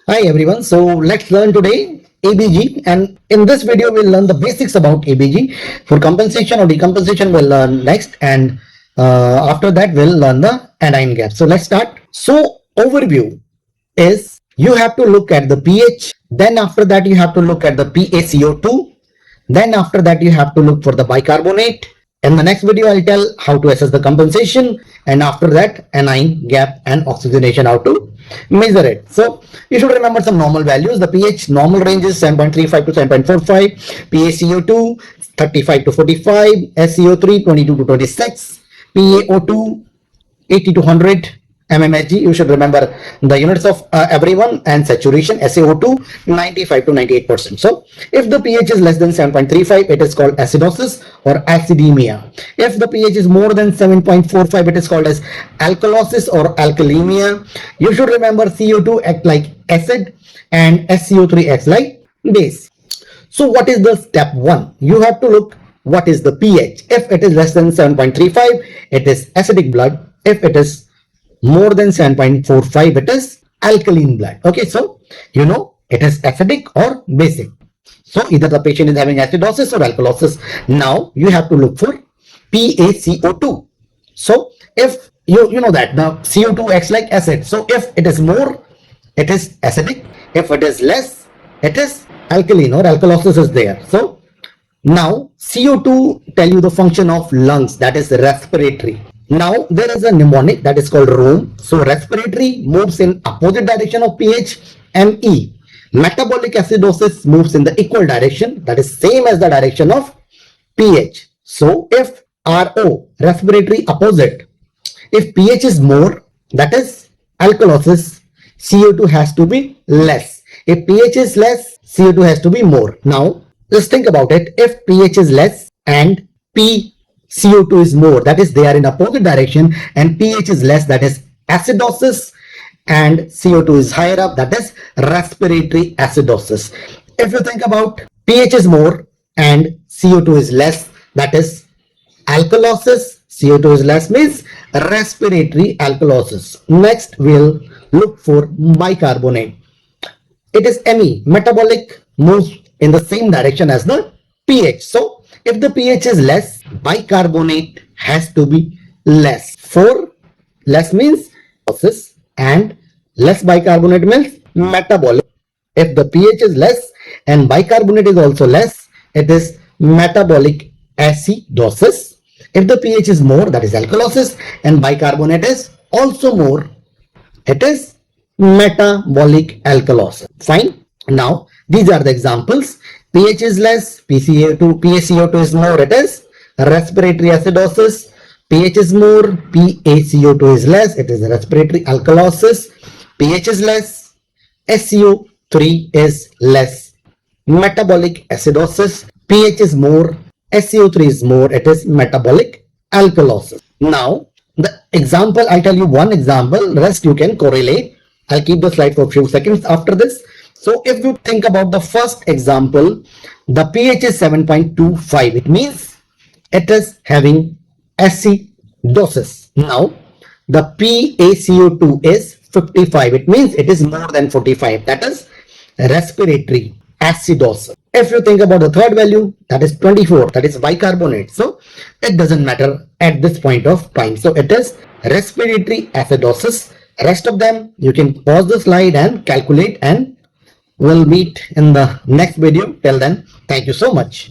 Hi everyone, so let's learn today ABG, and in this video we'll learn the basics about ABG. For compensation or decompensation we'll learn next, and after that we'll learn the anion gap. So let's start. So overview is you have to look at the pH, then after that you have to look at the PaCO₂, then after that you have to look for the bicarbonate. In the next video I'll tell how to assess the compensation, and after that anion gap and oxygenation, how to measure it. So you should remember some normal values. The pH normal range is 7.35 to 7.45, PaCO₂ 35 to 45, SaO₃ 22 to 26, PaO₂ 80 to 100 mmHg. You should remember the units of everyone, and saturation SaO₂ 95 to 98%. So if the pH is less than 7.35, it is called acidosis or acidemia. If the pH is more than 7.45, it is called as alkalosis or alkalemia. You should remember CO2 act like acid and SaO₃ acts like base. So what is the step 1? You have to look what is the pH. If it is less than 7.35, it is acidic blood. If it is more than 7.45, it is alkaline blood. Okay, so you know it is acidic or basic. So either the patient is having acidosis or alkalosis. Now you have to look for PaCO₂. So if you know that the CO2 acts like acid. So if it is more, it is acidic. If it is less, it is alkaline or alkalosis is there. So now CO2 tell you the function of lungs, that is respiratory. Now there is a mnemonic that is called room. So respiratory moves in opposite direction of pH, ME. Metabolic acidosis moves in the equal direction, that is same as the direction of pH. So if RO, respiratory opposite, if pH is more, that is alkalosis, CO2 has to be less. If pH is less, CO2 has to be more. Now just think about it. If pH is less and PaCO₂ is more, that is they are in opposite direction, and pH is less, that is acidosis, and CO2 is higher up, that is respiratory acidosis. If you think about pH is more and CO2 is less, that is alkalosis. CO2 is less means respiratory alkalosis. Next we'll look for bicarbonate. It is Me. Metabolic moves in the same direction as the pH. So if the pH is less, bicarbonate has to be less. For less means acidosis, and less bicarbonate means metabolic. If the pH is less and bicarbonate is also less, it is metabolic acidosis. If the pH is more, that is alkalosis, and bicarbonate is also more, it is metabolic alkalosis. Fine. Now these are the examples. pH is less, PaCO₂ is more, it is respiratory acidosis. pH is more, PaCO₂ is less, it is respiratory alkalosis. pH is less, SaO₃ is less, metabolic acidosis. pH is more, SaO₃ is more, it is metabolic alkalosis. Now the example, I'll tell you one example, rest you can correlate. I'll keep the slide for a few seconds after this. So if you think about the first example, the pH is 7.25. It means it is having acidosis. Now the PaCO₂ is 55. It means it is more than 45. That is respiratory acidosis. If you think about the third value, that is 24. That is bicarbonate. So it doesn't matter at this point of time. So it is respiratory acidosis. Rest of them you can pause the slide and calculate, and we'll meet in the next video. Till then, thank you so much.